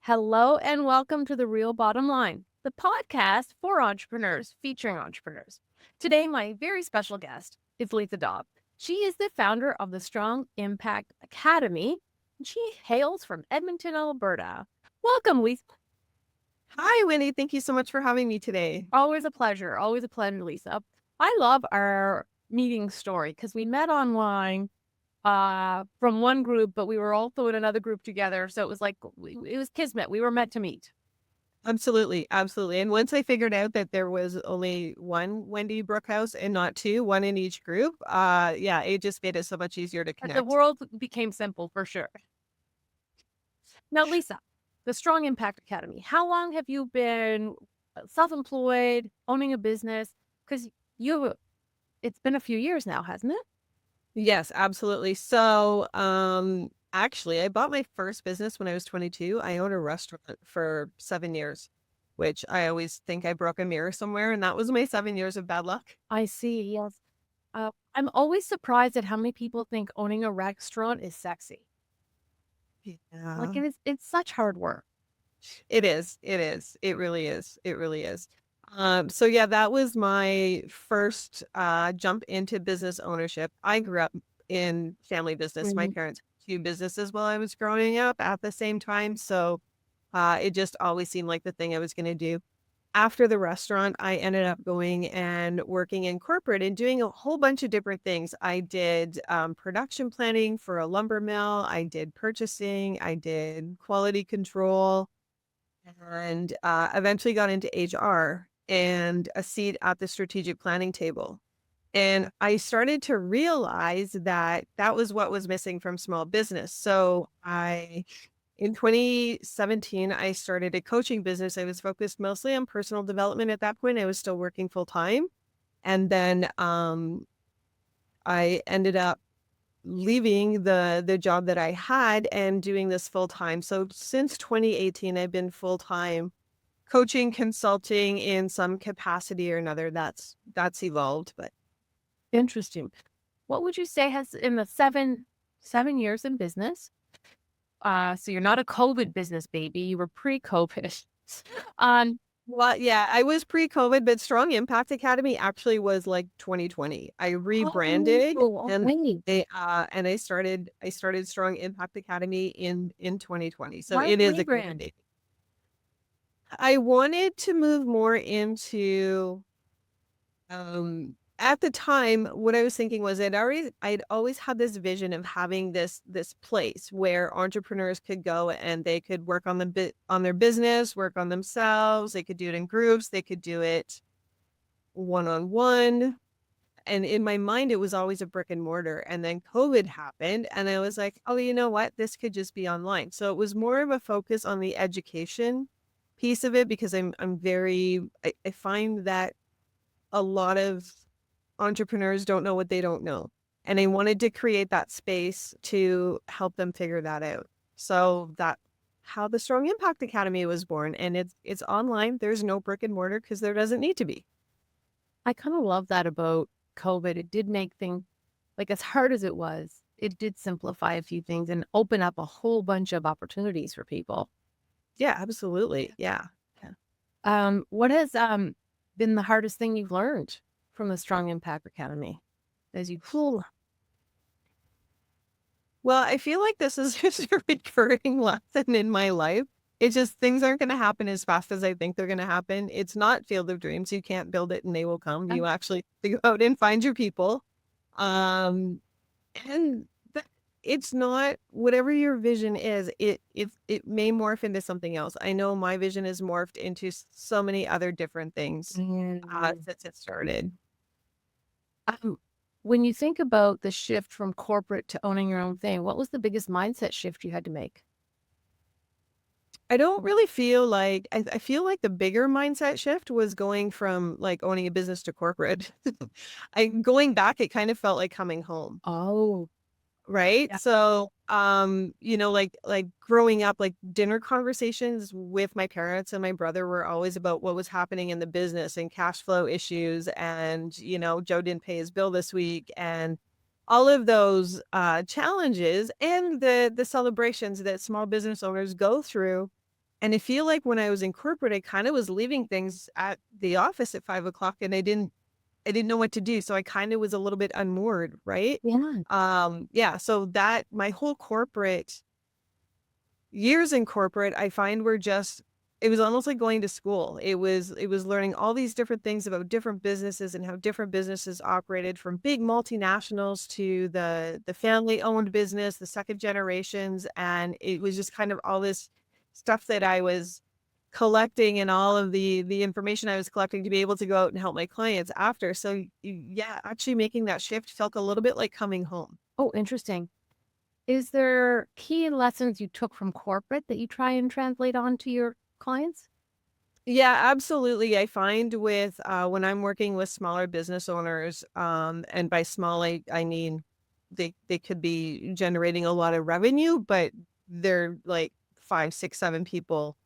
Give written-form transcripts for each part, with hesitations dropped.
Hello and welcome to The Real Bottom Line, the podcast for entrepreneurs featuring entrepreneurs. Today, my very special guest is Lissa Daub. She is the founder of the Strong Impact Academy, and she hails from Edmonton, Alberta. Welcome, Lisa. Hi, Wendy. Thank you so much for having me today. Always a pleasure. Always a pleasure, Lisa. I love our meeting story because we met online from one group, but we were also in another group together. So it was like, it was kismet. We were meant to meet. Absolutely. Absolutely. And once I figured out that there was only one Wendy Brookhouse and not two, one in each group, yeah, it just made it so much easier to The connect. world became simple for sure. Now, Lisa, the Strong Impact Academy, how long have you been self-employed, owning a business? Because it's been a few years now, hasn't it? Yes, absolutely. So, actually, I bought my first business when I was 22. I owned a restaurant for 7 years, which I always think I broke a mirror somewhere, and that was my 7 years of bad luck. I see, yes. I'm always surprised at how many people think owning a restaurant is sexy. Like Yeah. it's such hard work. It is. It is. It really is. It really is. So yeah, that was my first jump into business ownership. I grew up in family business. My Mhm. parents had two businesses while I was growing up at the same time. So it just always seemed like the thing I was going to do. After the restaurant, I ended up going and working in corporate and doing a whole bunch of different things. I did production planning for a lumber mill. I did purchasing. I did quality control and eventually got into HR and a seat at the strategic planning table. And I started to realize that that was what was missing from small business. So in 2017, I started a coaching business. I was focused mostly on personal development at that point. I was still working full time. And then I ended up leaving the job that I had and doing this full time. So since 2018, I've been full time coaching, consulting in some capacity or another. That's evolved, but Interesting. What would you say has in the seven years in business? So you're not a COVID business baby. You were pre-COVID. Um, well, yeah, I was pre-COVID, but Strong Impact Academy actually was like 2020. I rebranded and okay. I started Strong Impact Academy in 2020. So Why it the is a rebrand? COVID date. I wanted to move more into at the time, what I was thinking was I'd always had this vision of having this place where entrepreneurs could go and they could work on on their business, work on themselves. They could do it in groups. They could do it one-on-one. And in my mind, it was always a brick and mortar. And then COVID happened, and I was like, oh, you know what? This could just be online. So it was more of a focus on the education piece of it because I find that a lot of entrepreneurs don't know what they don't know. And I wanted to create that space to help them figure that out. So that how the Strong Impact Academy was born. And it's online. There's no brick and mortar because there doesn't need to be. I kind of love that about COVID. It did make things like as hard as it was, it did simplify a few things and open up a whole bunch of opportunities for people. Yeah, absolutely. Yeah. Yeah. What has been the hardest thing you've learned from the Strong Impact Academy as you pull? Well, I feel like this is just a recurring lesson in my life. It's just things aren't going to happen as fast as I think they're going to happen. It's not Field of Dreams. You can't build it and they will come. You actually have to go out and find your people. Um, and th- it's not whatever your vision is, it may morph into something else. I know my vision has morphed into so many other different things Mm. since it started. Um, when you think about the shift from corporate to owning your own thing, what was the biggest mindset shift you had to make? I don't really feel like I feel like the bigger mindset shift was going from like owning a business to corporate. I going back, it kind of felt like coming home. Oh, Right? yeah. So, like growing up, like dinner conversations with my parents and my brother were always about what was happening in the business and cash flow issues and, Joe didn't pay his bill this week and all of those challenges and the celebrations that small business owners go through. And I feel like when I was in corporate, I kind of was leaving things at the office at 5 o'clock and I didn't know what to do. So I kind of was a little bit unmoored, right? Yeah. Yeah. So that my whole corporate years in corporate, I find were just it was almost like going to school. It was learning all these different things about different businesses and how different businesses operated, from big multinationals to the family owned business, the second generations, and it was just kind of all this stuff that I was collecting, and all of the information I was collecting to be able to go out and help my clients after. So yeah, actually making that shift felt a little bit like coming home. Oh, interesting. Is there key lessons you took from corporate that you try and translate onto your clients? Yeah, absolutely. I find with when I'm working with smaller business owners, and by small I mean they could be generating a lot of revenue, but they're like five, six, seven people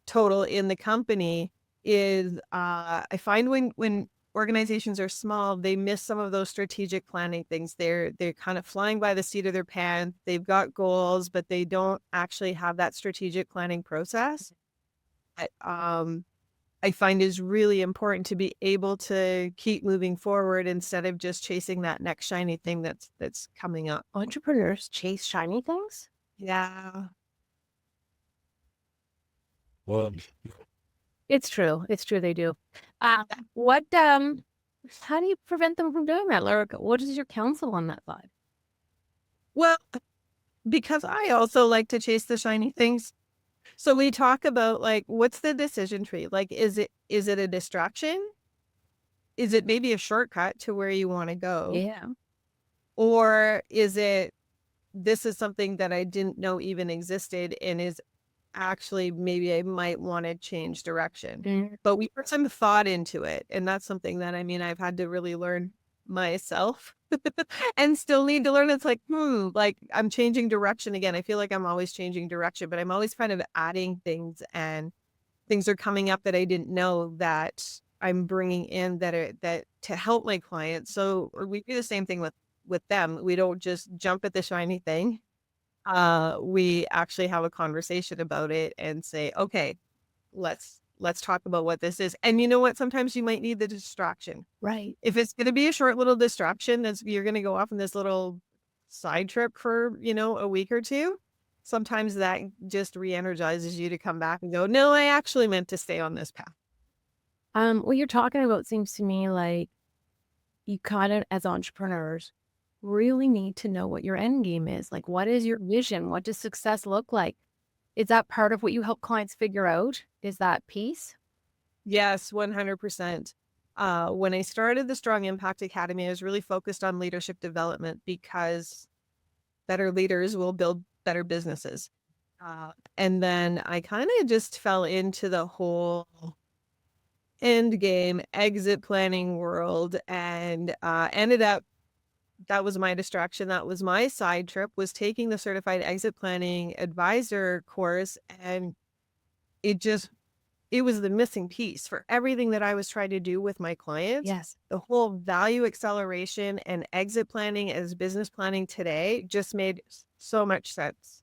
total in the company. Is I find when organizations are small, they miss some of those strategic planning things. They're kind of flying by the seat of their pants. They've got goals, but they don't actually have that strategic planning process. But, I find is really important to be able to keep moving forward instead of just chasing that next shiny thing that's coming up. Entrepreneurs chase shiny things? Yeah. Well, It's true. It's true. They do. What, how do you prevent them from doing that, Lyric? What is your counsel on that side? Well, because I also like to chase the shiny things. So we talk about, like, what's the decision tree? Like, is it a distraction? Is it maybe a shortcut to where you want to go? Yeah. Or is it, this is something that I didn't know even existed and is actually maybe I might want to change direction. Mm. But we put some thought into it. And that's something that I mean I've had to really learn myself and still need to learn. It's like, like I'm changing direction again. I feel like I'm always changing direction, but I'm always kind of adding things, and things are coming up that I didn't know that I'm bringing in that to help my clients. So we do the same thing with them. We don't just jump at the shiny thing. We actually have a conversation about it and say, okay, let's talk about what this is. And you know what? Sometimes you might need the distraction. Right. If it's going to be a short little distraction, that's you're going to go off on this little side trip for, a week or two. Sometimes that just re-energizes you to come back and go, no, I actually meant to stay on this path. What you're talking about seems to me like you kind of, as entrepreneurs, really need to know what your end game is. Like, what is your vision? What does success look like? Is that part of what you help clients figure out? Is that piece? Yes, 100%. When I started the Strong Impact Academy, I was really focused on leadership development because better leaders will build better businesses. And then I kind of just fell into the whole end game exit planning world, and ended up, that was my distraction. That was my side trip, was taking the certified exit planning advisor course. And it just, it was the missing piece for everything that I was trying to do with my clients. Yes. The whole value acceleration and exit planning as business planning today just made so much sense.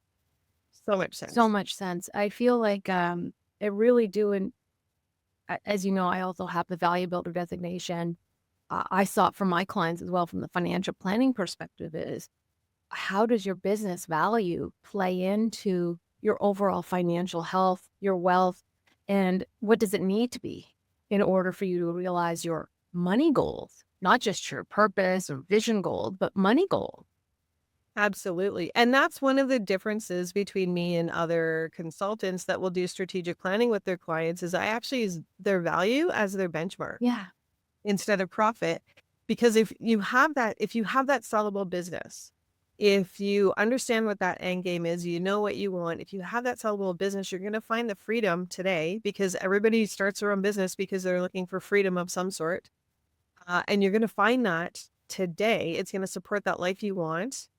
So much sense. So much sense. I feel like it really do. And as you know, I also have the value builder designation. I saw it from my clients as well from the financial planning perspective is how does your business value play into your overall financial health, your wealth, and what does it need to be in order for you to realize your money goals, not just your purpose or vision goals, but money goals. Absolutely. And that's one of the differences between me and other consultants that will do strategic planning with their clients is I actually use their value as their benchmark Yeah. instead of profit. Because if you have that sellable business, if you understand what that end game is, you know what you want. If you have that sellable business, you're going to find the freedom today, because everybody starts their own business because they're looking for freedom of some sort. And you're going to find that today. It's going to support that life you want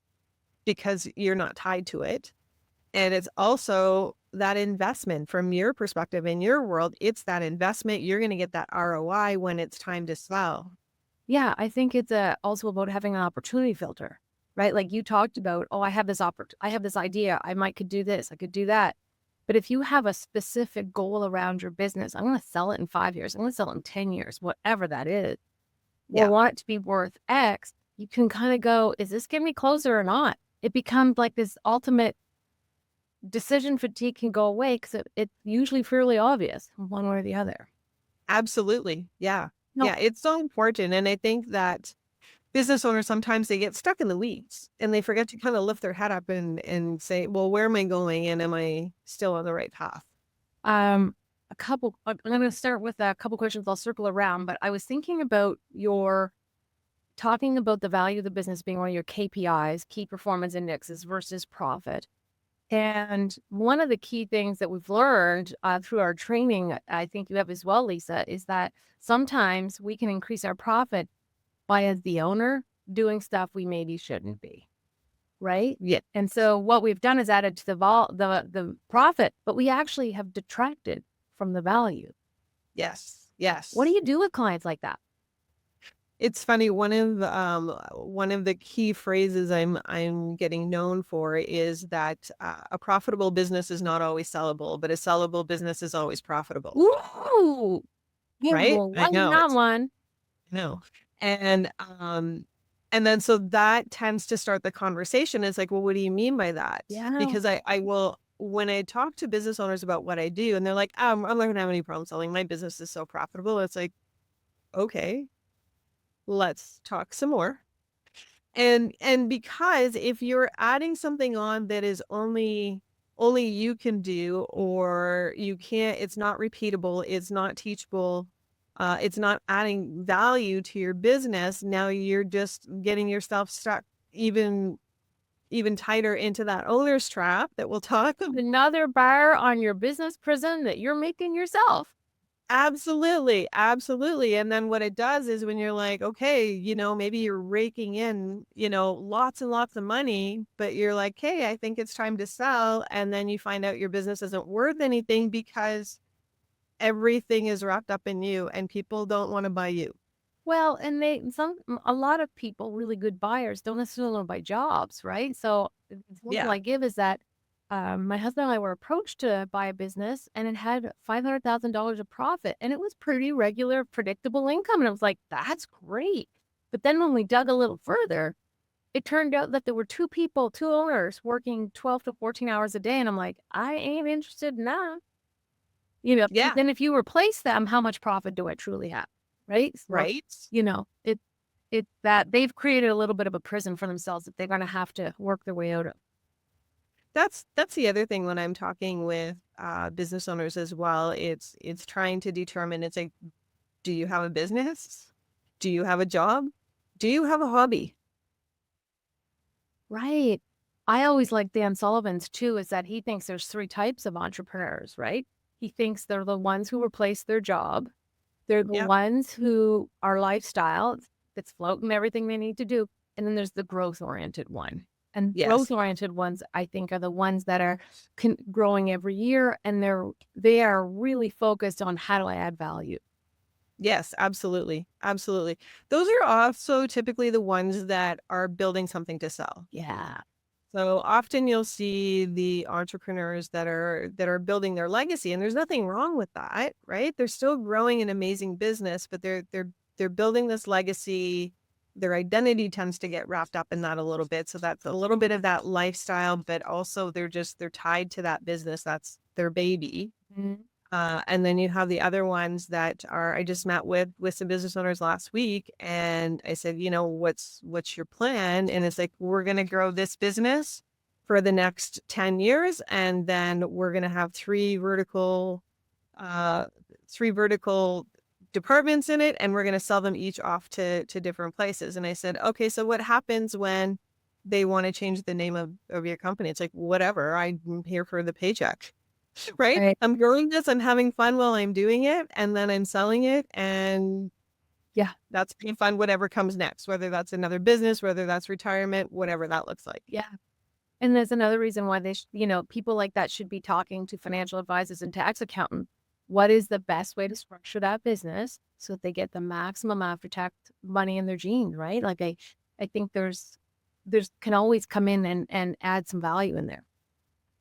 because you're not tied to it. And it's also that investment from your perspective in your world. It's that investment. You're going to get that ROI when it's time to sell. Yeah. I think it's also about having an opportunity filter, right? Like you talked about, oh, I have this idea. Could do this. I could do that. But if you have a specific goal around your business, I'm going to sell it in 5 years, I'm going to sell it in 10 years, whatever that is, or Yeah, want it to be worth X, you can kind of go, is this getting me closer or not? It becomes like this ultimate decision fatigue can go away because it's usually fairly obvious one way or the other. absolutely. Yeah. No, Yeah. It's so important. And I think that business owners, sometimes they get stuck in the weeds and they forget to kind of lift their head up and say, well, where am I going? And am I still on the right path? I'm going to start with a couple questions. I'll circle around, but I was thinking about your talking about the value of the business being one of your KPIs, key performance indexes versus profit. And one of the key things that we've learned through our training, I think you have as well, Lissa, is that sometimes we can increase our profit by, as the owner, doing stuff we maybe shouldn't be, right? Yeah. And so what we've done is added to the profit, but we actually have detracted from the value. Yes. What do Yes. you do with clients like that? It's funny. One of the key phrases I'm getting known for is that a profitable business is not always sellable, but a sellable business is always profitable. Ooh, yeah, Right? well, I like know that it's one. no, and then so that tends to start the conversation. It's like, well, what do you mean by that? Yeah. Because I will when I talk to business owners about what I do, and they're like, I'm not gonna have any problem selling. My business is so profitable. It's like, okay, let's talk some more. And because if you're adding something on that is only you can do, or you can't, it's not repeatable, it's not teachable, it's not adding value to your business, now you're just getting yourself stuck even tighter into that owner's trap that we'll talk about. Another bar on your business prison that you're making yourself. Absolutely, absolutely. And then what it does is when you're like, okay, maybe you're raking in, lots and lots of money, but you're like, hey, I think it's time to sell. And then you find out your business isn't worth anything because everything is wrapped up in you and people don't want to buy you. Well, and a lot of people, really good buyers, don't necessarily want to buy jobs, right? So the example Yeah. I give is that my husband and I were approached to buy a business and it had $500,000 of profit and it was pretty regular, predictable income. And I was like, that's great. But then when we dug a little further, it turned out that there were two people, two owners working 12 to 14 hours a day. And I'm like, I ain't interested in that. Yeah. Then if you replace them, how much profit do I truly have? Right? So, Right. it that they've created a little bit of a prison for themselves that they're going to have to work their way out of. That's the other thing when I'm talking with business owners as well. It's trying to determine, it's like, do you have a business? Do you have a job? Do you have a hobby? Right. I always like Dan Sullivan's too, is that he thinks there's three types of entrepreneurs, right? He thinks they're the ones who replace their job. They're the Yep. ones who are lifestyle that's floating everything they need to do. And then there's the growth oriented one. And growth Yes. oriented ones, I think, are the ones that are growing every year, and they are really focused on how do I add value. Yes, absolutely. Absolutely. Those are also typically the ones that are building something to sell. Yeah. So often you'll see the entrepreneurs that are building their legacy, and there's nothing wrong with that, right? They're still growing an amazing business, but they're building this legacy. Their identity tends to get wrapped up in that a little bit. So that's a little bit of that lifestyle, but also they're tied to that business. That's their baby. Mhm. And then you have the other ones that I just met with some business owners last week, and I said, what's your plan? And it's like, we're going to grow this business for the next 10 years. And then we're going to have uh, three vertical departments in it, and we're going to sell them each off to different places. And I said, okay, so what happens when they want to change the name of your company? It's like, whatever, I'm here for the paycheck. Right? Right. I'm growing this, I'm having fun while I'm doing it, and then I'm selling it, and Yeah. that's pretty fun, whatever comes next, whether that's another business, whether that's retirement, whatever that looks like. Yeah. And there's another reason why people like that should be talking to financial advisors and tax accountants. What is the best way to structure that business so that they get the maximum after tax money in their jeans, right? Like I think there's can always come in and add some value in there.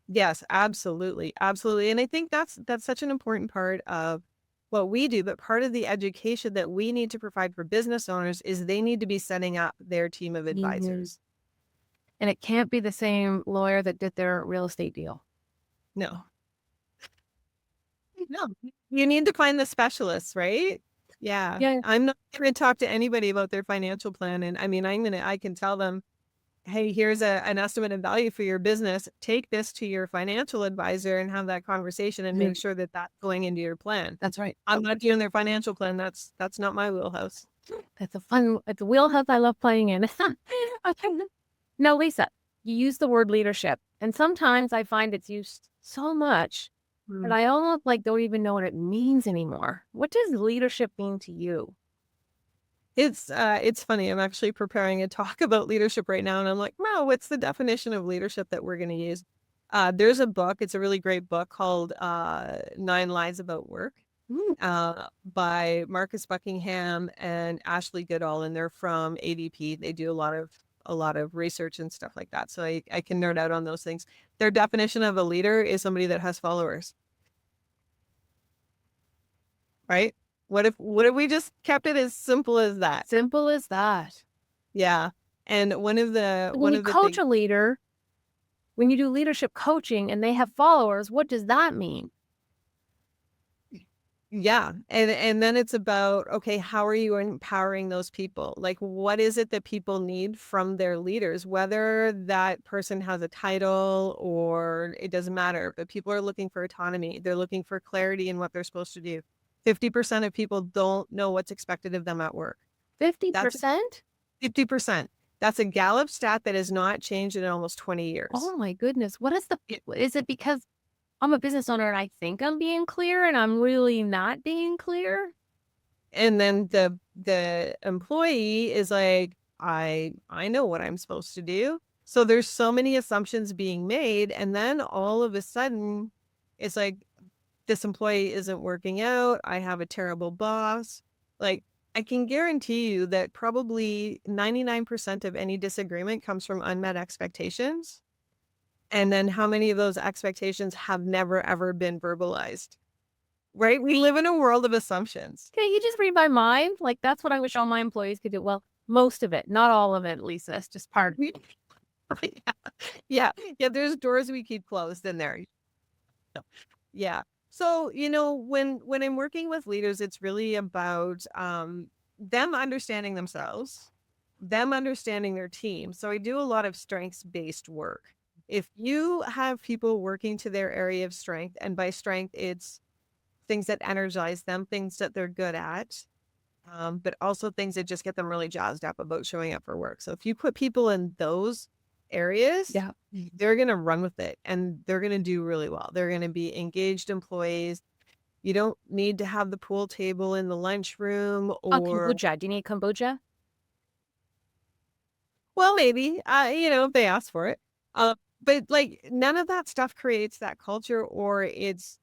Yes, absolutely. Absolutely. And I think that's such an important part of what we do, but part of the education that we need to provide for business owners is they need to be setting up their team of Mhm. advisors. And it can't be the same lawyer that did their real estate deal. No. No. You need to find the specialists, right? Yeah. Yeah. I'm not going to talk to anybody about their financial plan. And I mean, I can tell them, hey, here's an estimate of value for your business. Take this to your financial advisor and have that conversation and Mhm. make sure that that's going into your plan. That's right. I'm not doing their financial plan. That's not my wheelhouse. It's a wheelhouse I love playing in. Okay. Now, Lisa, you use the word leadership, and sometimes I find it's used so much that Mm. I almost like don't even know what it means anymore. What does leadership mean to you? It's funny. I'm actually preparing a talk about leadership right now, and I'm like, wow, what's the definition of leadership that we're going to use? There's a book. It's a really great book called Nine Lies About Work Mm, by Marcus Buckingham and Ashley Goodall, and they're from ADP. They do a lot of research and stuff like that. So I can nerd out on those things. Their definition of a leader is somebody that has followers, right? What if we just kept it as simple as that? simple as that. Yeah. And When one you of the coach things, a leader, when you do leadership coaching and they have followers, what does that mean? yeah. And then it's about, okay, how are you empowering those people? Like, what is it that people need from their leaders, whether that person has a title or it doesn't matter, but people are looking for autonomy. They're looking for clarity in what they're supposed to do. 50% of people don't know what's expected of them at work. That's 50%? 50%. That's a Gallup stat that has not changed in almost 20 years. Oh my goodness. Is it because I'm a business owner and I think I'm being clear and I'm really not being clear? And then the employee is like, I know what I'm supposed to do. So there's so many assumptions being made. And then all of a sudden, it's like, this employee isn't working out. I have a terrible boss. Like, I can guarantee you that probably 99% of any disagreement comes from unmet expectations. And then how many of those expectations have never, ever been verbalized, right? We live in a world of assumptions. Can you just read my mind? Like, that's what I wish all my employees could do. Well, most of it, not all of it, Lisa. It's just part. Yeah. Yeah. Yeah. There's doors we keep closed in there. No. Yeah. So, when I'm working with leaders, it's really about them understanding themselves, them understanding their team. So I do a lot of strengths-based work. If you have people working to their area of strength, and by strength, it's things that energize them, things that they're good at, but also things that just get them really jazzed up about showing up for work. So if you put people in those areas, Yeah. they're going to run with it and they're going to do really well. They're going to be engaged employees. You don't need to have the pool table in the lunchroom Oh, or, kombucha. Do you need kombucha? well, maybe, if they ask for it. But like none of that stuff creates that culture or it's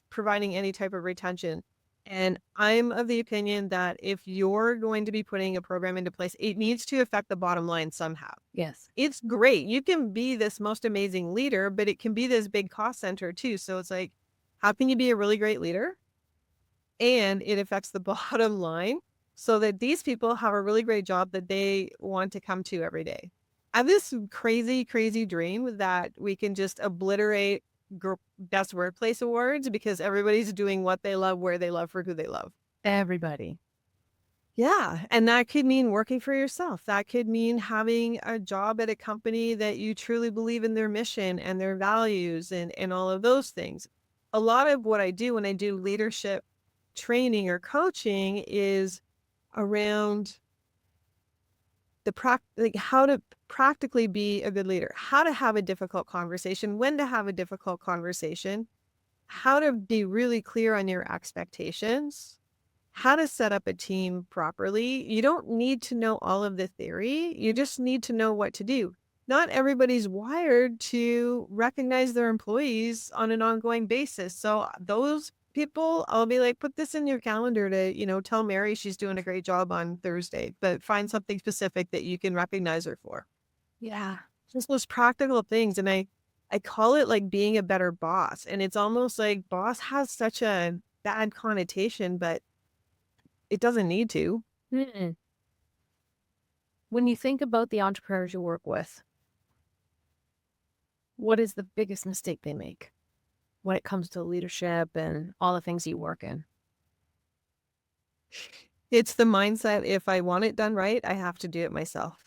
providing any type of retention. And I'm of the opinion that if you're going to be putting a program into place, it needs to affect the bottom line somehow. Yes. It's great. You can be this most amazing leader, but it can be this big cost center too. So it's like, how can you be a really great leader? And it affects the bottom line so that these people have a really great job that they want to come to every day. I have this crazy, crazy dream that we can just obliterate best workplace awards because everybody's doing what they love, where they love, for who they love. Everybody. Yeah. And that could mean working for yourself. That could mean having a job at a company that you truly believe in their mission and their values and all of those things. A lot of what I do when I do leadership training or coaching is around like how to practically be a good leader, how to have a difficult conversation, when to have a difficult conversation, how to be really clear on your expectations, how to set up a team properly. You don't need to know all of the theory. You just need to know what to do. Not everybody's wired to recognize their employees on an ongoing basis. So those people, I'll be like, put this in your calendar to, tell Mary she's doing a great job on Thursday, but find something specific that you can recognize her for. Yeah. Just those practical things. And I I call it like being a better boss. And it's almost like boss has such a bad connotation, but it doesn't need to. Mm. When you think about the entrepreneurs you work with, what is the biggest mistake they make when it comes to leadership and all the things you work in? It's the mindset, if I want it done right, I have to do it myself.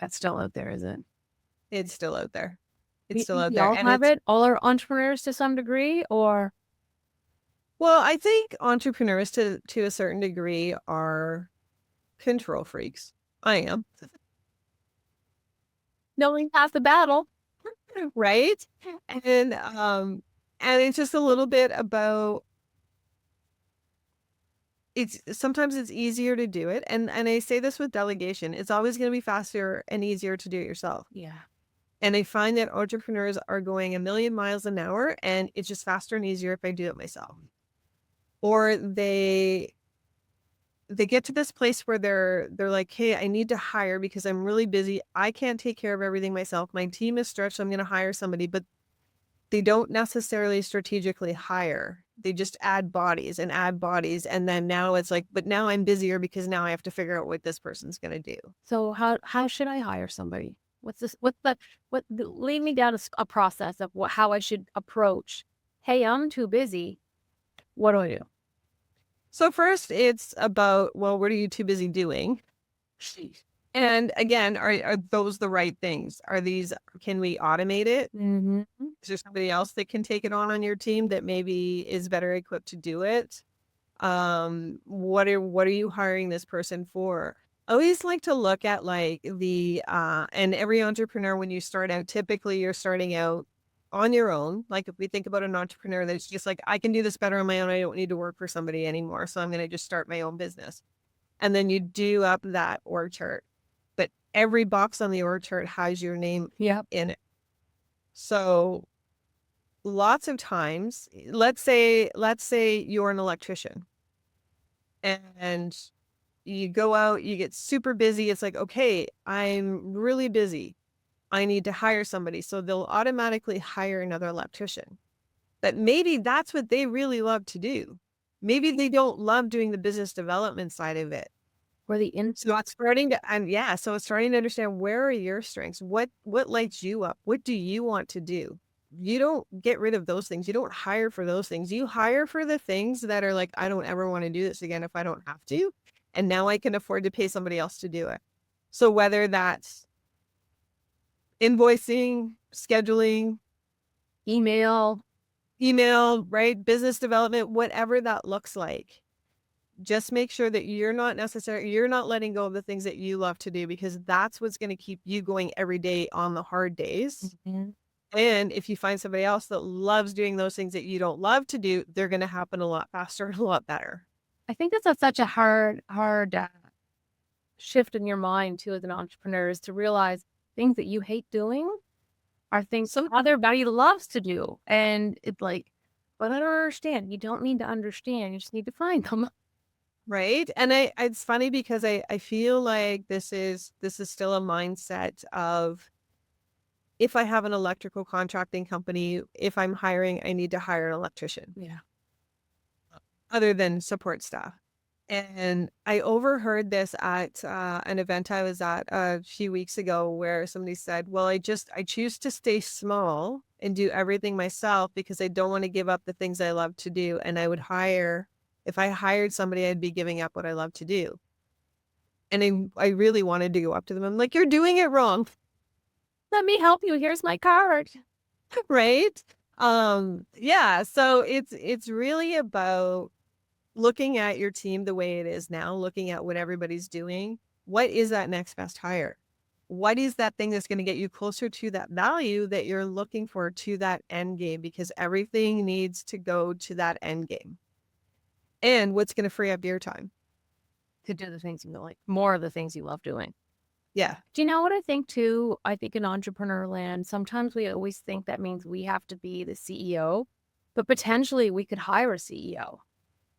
That's still out there, is it? It's still out there. Do It's you still think out we there. all And have it's, it? All are entrepreneurs to some degree, or well, I think entrepreneurs to a certain degree are control freaks. I am. knowing half the battle? Right? And it's just a little bit about, it's sometimes it's easier to do it. And I say this with delegation. It's always going to be faster and easier to do it yourself. Yeah. And I find that entrepreneurs are going a million miles an hour, and it's just faster and easier if I do it myself. Or they get to this place where they're like, hey, I need to hire because I'm really busy. I can't take care of everything myself. My team is stretched. So I'm going to hire somebody, but they don't necessarily strategically hire. They just add bodies and add bodies. And then now it's like, but now I'm busier because now I have to figure out what this person's going to do. So how should I hire somebody? What's this? Lead me down a process of how I should approach. Hey, I'm too busy. What do I do? So first it's about, well, what are you too busy doing? And again, are those the right things? Can we automate it? Mm-hmm. Is there somebody else that can take it on your team that maybe is better equipped to do it? What are you hiring this person for? I always like to look at like and every entrepreneur, when you start out, typically you're starting out on your own. Like if we think about an entrepreneur that's just like, I can do this better on my own. I don't need to work for somebody anymore. So I'm going to just start my own business. And then you do up that org chart. But every box on the org chart has your name Yep. in it. So lots of times, let's say you're an electrician and you go out, you get super busy. It's like, okay, I'm really busy. I need to hire somebody. So they'll automatically hire another electrician. But maybe that's what they really love to do. Maybe they don't love doing the business development side of it. Or the in So it's starting to, and yeah, so it's starting to understand, where are your strengths? What lights you up? What do you want to do? You don't get rid of those things. You don't hire for those things. You hire for the things that are like, I don't ever want to do this again if I don't have to. And now I can afford to pay somebody else to do it. So whether that's invoicing, scheduling, email. right? Business development, whatever that looks like. Just make sure that you're not letting go of the things that you love to do, because that's what's going to keep you going every day on the hard days. Mm-hmm. And if you find somebody else that loves doing those things that you don't love to do, they're going to happen a lot faster and a lot better. I think that's such a hard shift in your mind too as an entrepreneur, is to realize things that you hate doing are things everybody loves to do. And it's like, but I don't understand. You don't need to understand. You just need to find them. Right. And it's funny because I feel like this is still a mindset of, if I have an electrical contracting company, if I'm hiring, I need to hire an electrician. Yeah. Other than support staff. And I overheard this at an event I was at a few weeks ago, where somebody said, well, I choose to stay small and do everything myself because I don't want to give up the things I love to do. And if I hired somebody, I'd be giving up what I love to do. And I really wanted to go up to them. I'm like, you're doing it wrong. Let me help you. Here's my card. Right. Yeah. So it's really about looking at your team the way it is now, looking at what everybody's doing. What is that next best hire? What is that thing that's going to get you closer to that value that you're looking for, to that end game? Because everything needs to go to that end game. And what's going to free up your time To do the things you like, more of the things you love doing. Yeah. Do you know what I think too? I think in entrepreneur land, sometimes we always think that means we have to be the CEO, but potentially we could hire a CEO.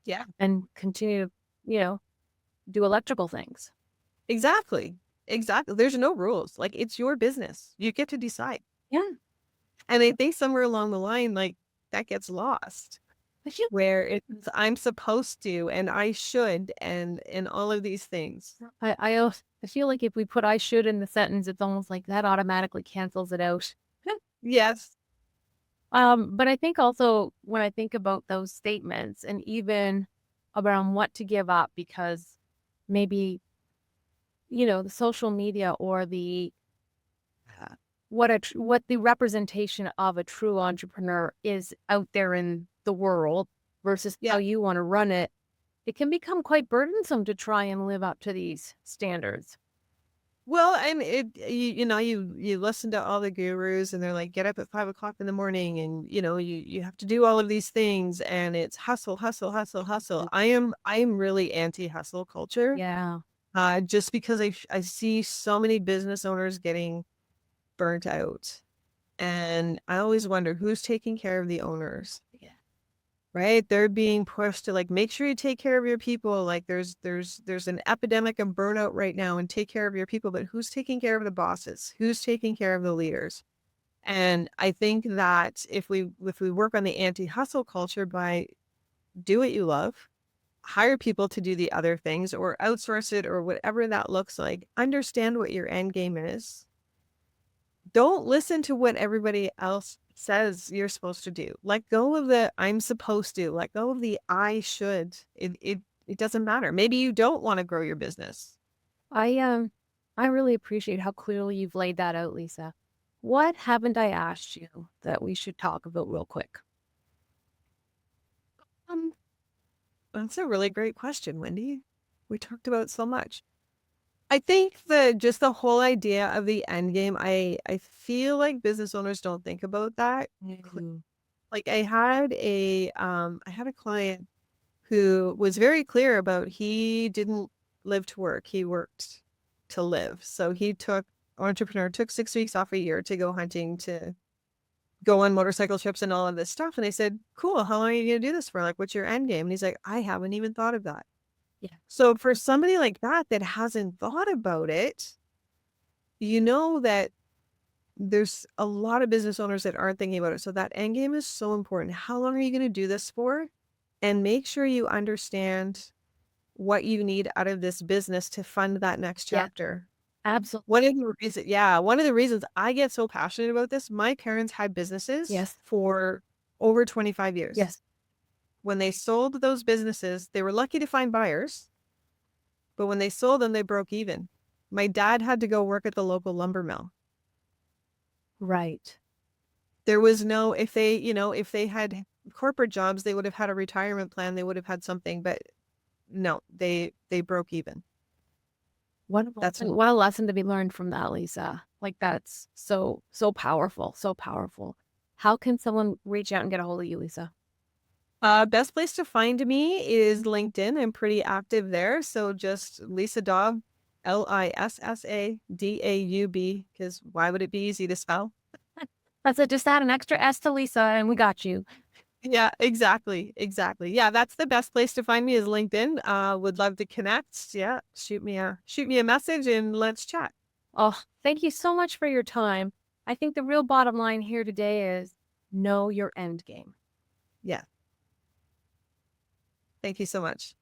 Yeah. And continue to, do electrical things. Exactly. There's no rules. Like, it's your business. You get to decide. Yeah. And I think somewhere along the line, like that gets lost I feel where it's I'm supposed to and I should and all of these things. I feel like if we put "I should" in the sentence, it's almost like that automatically cancels it out. Yes. But I think also when I think about those statements and even around what to give up because maybe, the social media or the what the representation of a true entrepreneur is out there in the world versus how Yeah. you want to run it, it can become quite burdensome to try and live up to these standards. Well, and you listen to all the gurus and they're like, get up at 5 o'clock in the morning and you have to do all of these things and it's hustle, hustle, hustle, hustle. I am really anti-hustle culture. Yeah. Just because I see so many business owners getting burnt out. And I always wonder who's taking care of the owners, Yeah. right? They're being pushed to like make sure you take care of your people. Like there's an epidemic of burnout right now and take care of your people, but who's taking care of the bosses? Who's taking care of the leaders? And I think that if we work on the anti-hustle culture by do what you love, hire people to do the other things or outsource it or whatever that looks like, understand what your end game is. Don't listen to what everybody else says you're supposed to do. Let go of the I'm supposed to. Let go of the I should. It doesn't matter. Maybe you don't want to grow your business. I really appreciate how clearly you've laid that out, Lisa. What haven't I asked you that we should talk about real quick? Um, that's a really great question, Wendy. We talked about so much. I think just the whole idea of the end game, I feel like business owners don't think about that. Mm. Like I had a client who was very clear about he didn't live to work. He worked to live. So entrepreneur took 6 weeks off a year to go hunting, to go on motorcycle trips and all of this stuff. And I said, cool, how long are you going to do this for? Like, what's your end game? And he's like, I haven't even thought of that. Yeah. So for somebody like that hasn't thought about it, you know that there's a lot of business owners that aren't thinking about it. So that end game is so important. How long are you going to do this for? And make sure you understand what you need out of this business to fund that next Yeah, chapter. absolutely. One of the reasons I get so passionate about this, my parents had businesses Yes. for over 25 years. Yes. When they sold those businesses, they were lucky to find buyers, but when they sold them, they broke even. My dad had to go work at the local lumber mill. Right. There was no, if they had corporate jobs, they would have had a retirement plan, they would have had something, but no, they broke even. That's What a lesson to be learned from that, Lisa. Like that's so powerful, so powerful. How can someone reach out and get a hold of you, Lisa? best place to find me is LinkedIn. I'm pretty active there. So just Lissa Daub, LISSADAUB, because why would it be easy to spell? That's it. Just add an extra S to Lisa and we got you. Yeah, exactly. Exactly. Yeah, that's the best place to find me is LinkedIn. Would love to connect. Yeah, shoot me a message and let's chat. Oh, thank you so much for your time. I think the real bottom line here today is know your end game. Yeah. Thank you so much.